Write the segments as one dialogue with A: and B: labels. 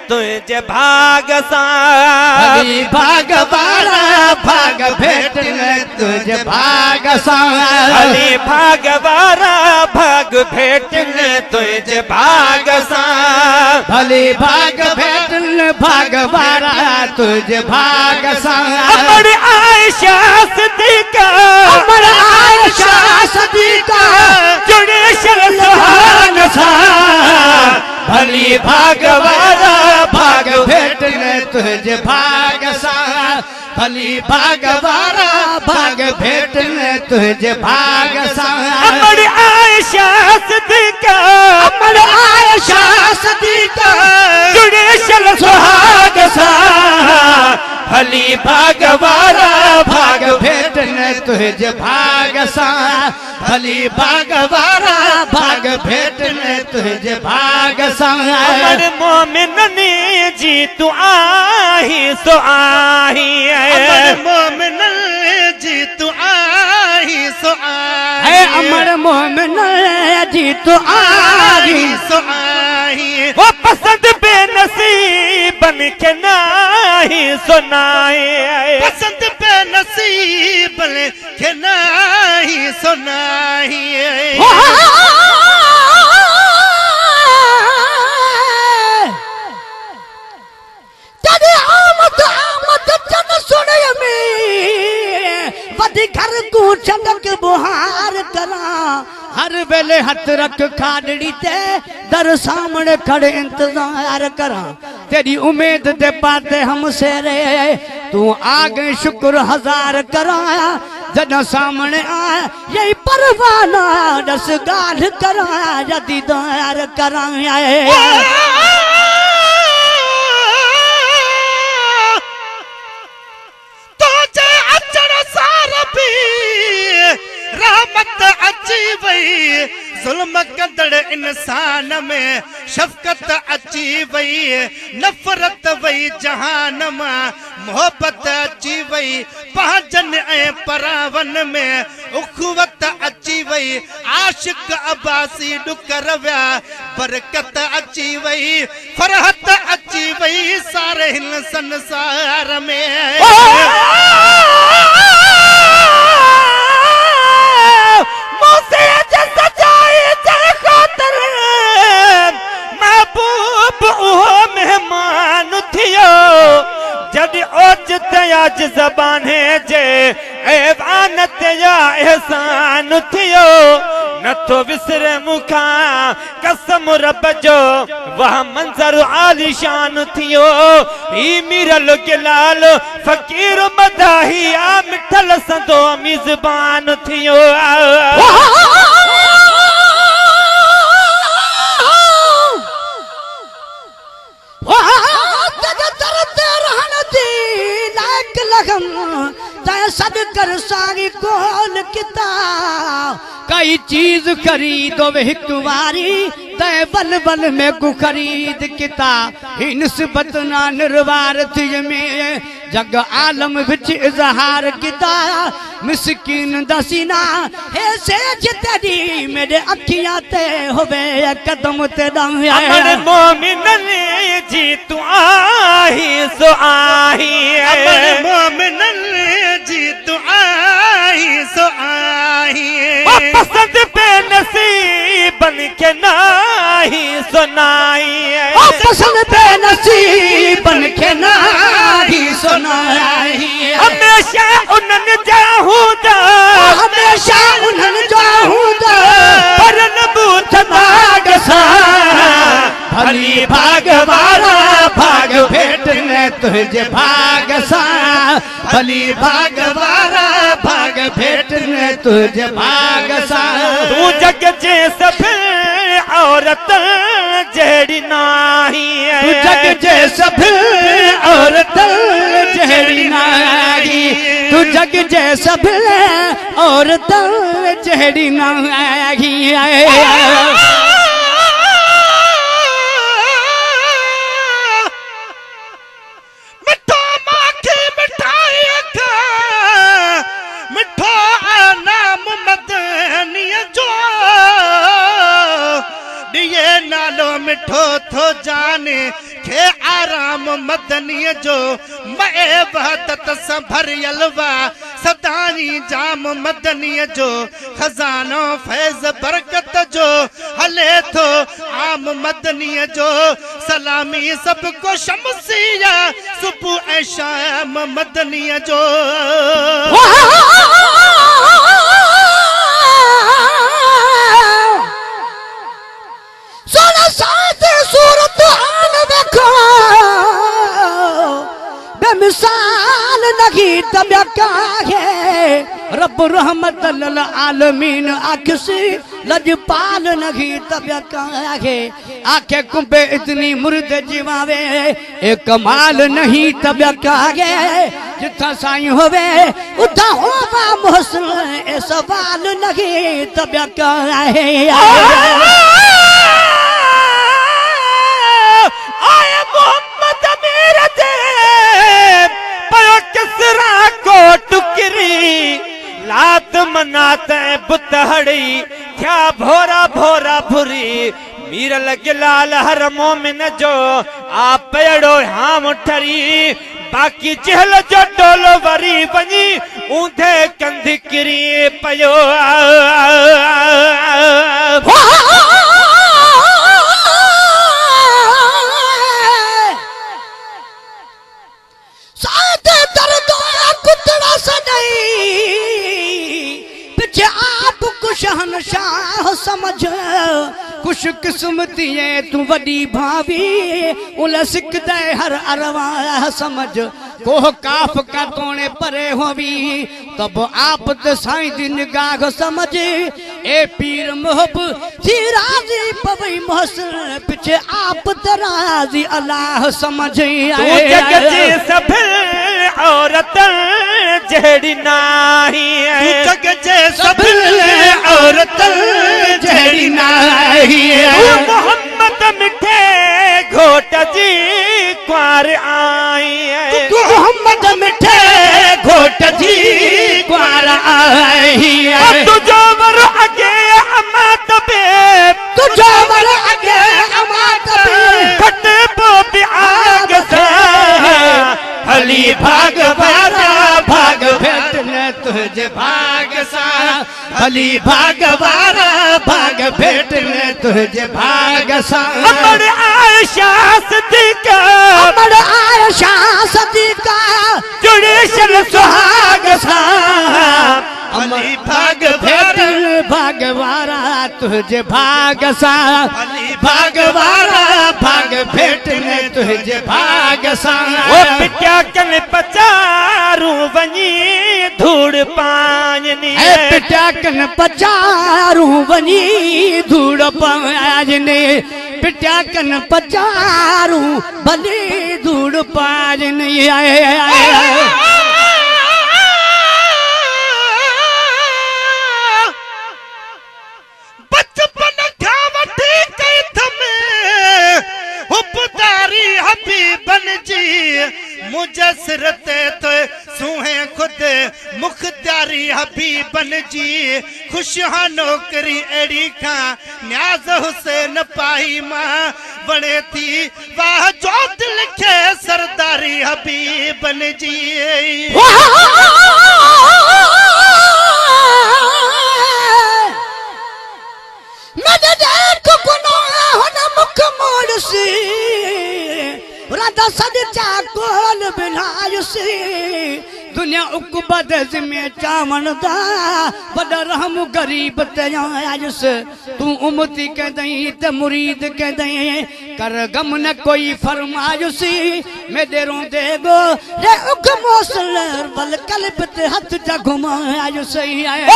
A: तुझे भाग सा
B: भली भाग वारा भाग भेटने तुझे भाग सा
A: भली भाग वारा भाग भेटने तुझे भाग सा
B: भली भाग भेटने भाग वारा तुझे भाग सा
A: अमर आयशा सिद्दीका
B: अमर आयशा सिद्दीका
A: जुड़े शल सुहाग सा
B: भली भाग वारा भाग भेटने तुझे भाग सा भली भाग वारा भाग भेटने तुझे भाग सा
A: अमर आयशा सिद्दीका
B: अमर आयशा सिद्दीका
A: जुड़े शल सुहाग सा
B: भली भाग वारा भाग भेटने तुझे भाग सा भली भाग वारा भाग भेटने तुझे भाग सा
A: अमर मोमिननी जी तू आही सो आही
C: अमर मोमिन जी तू आही सो
B: है अमर मोमिन जी तू आही
C: सो आई
A: वो पसंद बेनसीब बन के नाही सुनाए
C: पसंद पे नसीब के नहीं सुनाई
B: घर को चंदक बुहार करा हर वेले हथ रख खाड़ड़ी ते दर सामने खड़े इंतजार करा तेरी उम्मीद दे पाते हमसे रे तू आगे शुक्र हजार कराया जदा सामने आया यही परवाना दस गाल कराया यदि दीदार कराया
C: रहमत अची वई जुल्म कंदड़ इंसान में शफकत अची वई नफरत वई जहान मां मोहब्बत अची वई पहजन ऐं परावन में उखुवत अची वई आशिक अब्बासी डुकर विया बरकत अची वई फरहत अची वई सारे हिन संसार में
A: मेहमान थियो जद ओजत आज ज़बाने जे ऐवान ते या एहसान थियो न तो विसरे मुखा कसम रब जो वह मंजर आलिशान थियो ई मिरल गिलाल फकीर मदाहिया मिठल संदो मिज़बान थियो
B: सद कर सारी कोल किता कई चीज खरीदो एक बारी तय बल बल में को खरीद किता ही निस्बत ना निर्वार थी में जग आलम विच इजहार किता मिस्कीन दसीना हे से जितनी मेरे अखियां ते होवे कदम ते
A: अमर मोमिन जी तू आही सो आही
C: अमर मोमिन जी तू आही सो आई
A: पसंद पे नसीब बन के नाही सुनाई
B: पसंद पे नसीब बन के नाही सुनाई
A: हमेशा उन्हन जाहूदा
B: हमेशा उन्हन जाहूदा
A: पर नबूत भाग सा
B: भली भाग वाला भाग भेटने तुझे भाग सा भली भाग वाला भाग भेटने तुझे भाग सा
A: तू जग जे सब औरत जड़ी नाही
B: तू जग जे सब औरत जड़ी नाही तू जग जे सब औरत जड़ी नाही
C: मिठो थो जाने खे आराम मदनीअ जो मए वहदत सां भरियल वा सदाई जाम मदनीअ जो खजानो फैज़ बरकत जो हले थो आम मदनीअ जो सलामी सबको शमसिया सुबह ऐं शाम मदनीअ जो
B: सोना साथ सूरत आन देखो बेमिसाल नहीं तबिया क्या है रब रहमत लल आलमीन आखसी लजपाल नहीं तबिया क्या है आखे कुंबे इतनी मुर्द जीवावे एक कमाल नहीं तबिया क्या है जिथा साईं होवे उठा होवा मोहसिन ए सवाल नहीं तबिया क्या है
A: आए मोहम्मद मेरे दे पयो किसरा को टुकरी लात मनाते बुतहड़ी क्या भोरा भोरा भुरी मीर लगे लाल हर मोमिन जो आप पेड़ो हाम ठरी बाकी चहल जो टोलो वरी वनी ऊंधे कंध किरी पयो
B: शहनशाह समझ खुश किस्मती है तू वडी भाभी उल सिकदे हर अरवाह समझ कोह काफ का तोने परे होवी तब आप ते साईं दी निगाह समझ ए पीर मोहब थी राजी पवई मोहसिन पिछे आप ते राजी अल्लाह समझ आए
A: जग जी सब औरत जड़ी नाही
C: जग जे सब औरत जड़ी नाही
A: मोहम्मद मिठे घोट जी क्वार आई
B: मोहम्मद मिठे
C: घोट जी
B: क्वार आई
A: तुझो वर अगे अमात बे
B: तुझो वर अगे अमात बे
A: खट पो भी आग सा
C: भली भाग वारा भाग
B: भेटने तुझे भाग सा
C: भली भाग वारा भाग
B: भेटने तुझे भाग सा
A: अमर आयशा सदीका
B: अमर आयशा सदीका
A: जुड़े शल सुहाग सा
C: भली भाग
B: भेट
C: वारा
B: भाग वारा तुझे भाग सा
C: भली भाग वारा भाग
B: भेटने तुझे भाग सा
A: वो पिट्या कन पचारू वनी धूड़ पानी
B: पिटाकन पचारू वनी धूड़ पाजने पिटाकन पचारू भली धूड़ पाजने
C: बचपन खां वठी कई थमे उपदारी हबीबन जी मुजसर ते तो सुहे खुद मुख्तारी हबीबन जी खुशहा नौकरी एड़ी खां न्याज हुसैन पाई मां बने थी वाह जो दिल खे सरदारी हबीबन जी
B: दुनिया उकबद में चावण दा बड़ा रहम गरीब ते आयुस तू उम्मती कह दई ते मुरीद कह दई कर गम न कोई फरमायुसी मेरे रोंदे गो रे उक मोसल बल कल्ब ते हथ जा घुमायुस
A: आया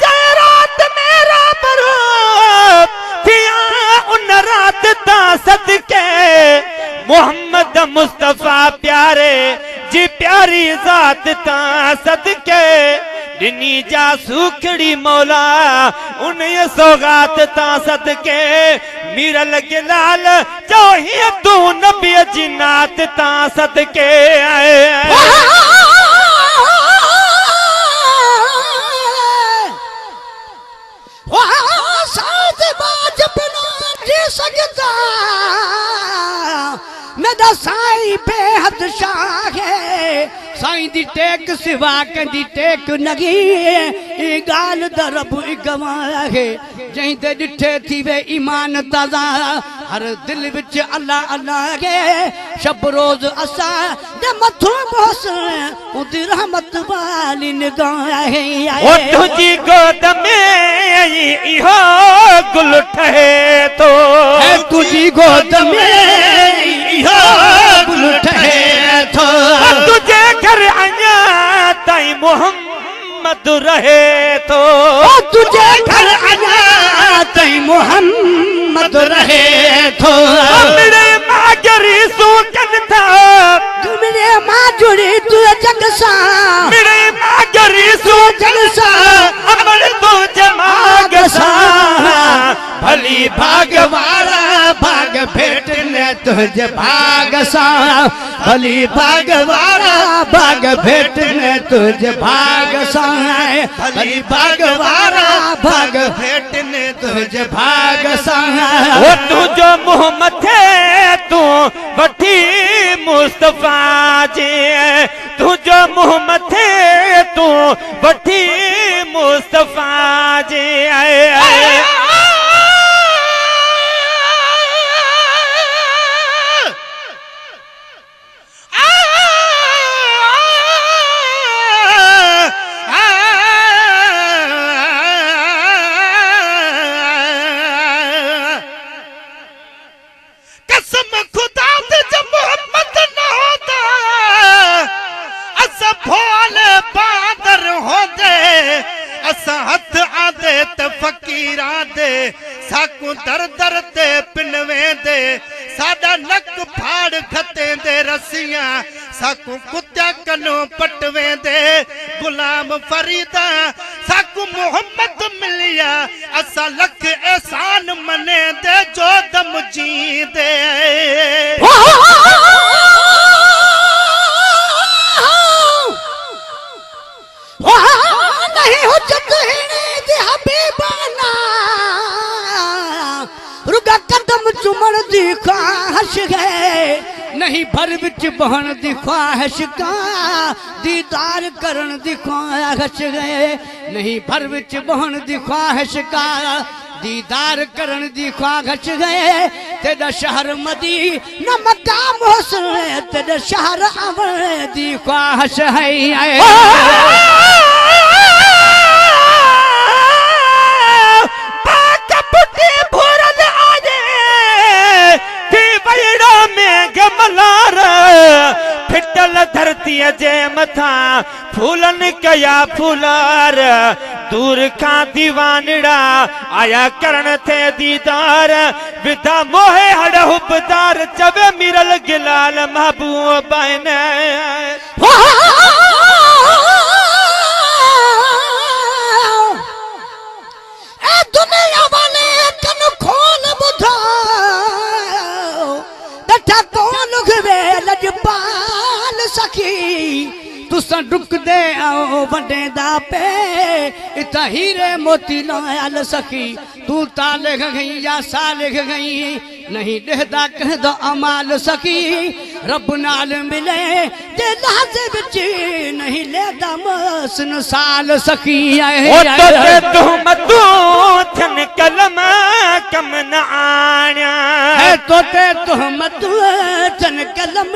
A: जय रात मेरा बरूद थिया उन रात ता सदके मोहम्मद मुस्तफा प्यारे जी प्यारी जात ता सदके दिनी जा सुखड़ी मौला उन सौगात ता सदके मीरा लगे लाल जो ही तू नबी जिन्नात ता सदके
B: साथ बात मेरा साईं बेहद शाह है साईं दी टेक सिवा कंदी टेक नगी ई गाल दरब गवा है जहीं ते डिठे थी वे ईमान ताज़ा हर दिल विच अल्लाह अल्लाह है शब रोज असा दे मथो बोस उदी रहमत वाली निगाह है
A: ओ तुझी गोद में इहो गुल ठहे तो
B: तुझी गोद में इहो गुल ठहे तो
A: तुझे घर आया ताई मोहम्मद रहे तो
B: तुझे घर आया ताई मोहम्मद रहे तो
A: मेरे माजरी सूकन था
B: मेरे माँ जुड़ी तू जग सा
A: मेरे माजरी सूकन सा अमर तो जमाग सा
B: भली भागवारा भाग भेट ने तुझे भाग सा भली भागवारा भाग भेट ने तुझे भाग सा भली भागवारा भाग भेट ने तुझे भाग सा
A: वो तू जो मोहम्मद है तू वठी मुस्तफा जी तू जो मोहम्मद है तू वठी मुस्तफा जी
C: साकू दर दर दे पिनवे दे साडा नक फाड़ खते दे रसियां साकू कुत्या कनो पटवे दे गुलाम फरीदा साकू मोहम्मद मिलिया असा लख एहसान मने दे जो दम जी दे
B: नहीं हो दे हबीबाना रुगा कदम चुमण दी ख्वाहिश है नहीं भर विच बहन दी ख्वाहिश का दीदार करन दी ख्वाहिश है नहीं भर विच बहन दी ख्वाहिश का दीदार करन दी ख्वाहिश है तेरा शहर मदी न मकाम हुस्न तेरा शहर अमर दी ख्वाहिश है
A: फिटल धरती जे मथा फूलन कया फूलार दूर का दीवानड़ा आया करण थे दीदार विदा मोहे हड़ हुबदार चवे मिरल गिलाल महबूब ने
B: दुनिया वाले कन खोल बुधा बैठा कौन वे लजपाल सखी तुसा डुक दे आओ वडे दा पे इता हीरे मोती लाल सखी तू ता लिख गई या सा लिख गई नहीं देहदा कह दो अमाल सखी रब नाल मिले ते लाज विच नहीं लेदा मसन साल सखी
A: ओ तो तुहमतू थन कलम कम न आण्या
B: है तो ते तुहमतू थन कलम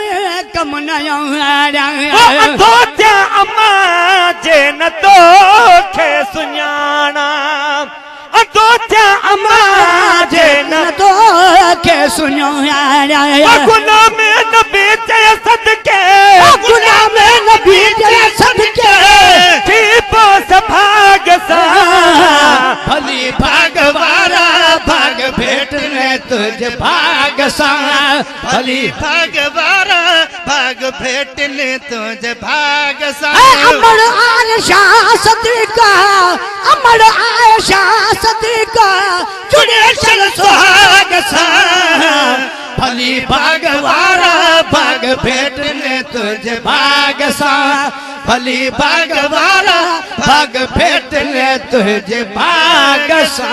B: कम न आण्या
A: तो त्या अम्मा जे न तो खे सुञाणा तो त्या अम्मा जे न
B: तो खे सुञाणा
A: गुलाम नबी जे सदके
B: गुलाम नबी जे सदके
A: थी पोस भाग सा
B: भली भागवारा भाग भेट ने तुझ भाग सा भली
C: भागवारा भाग भेट ने तुझ भाग सा
B: अमर आयशा सदका अमर आयशा सदका जुड़े चल सुहाग सा भली भागवारा भाग भेट ने तुझ भाग सा भली भागवारा भाग भेट ने तुझ भाग सा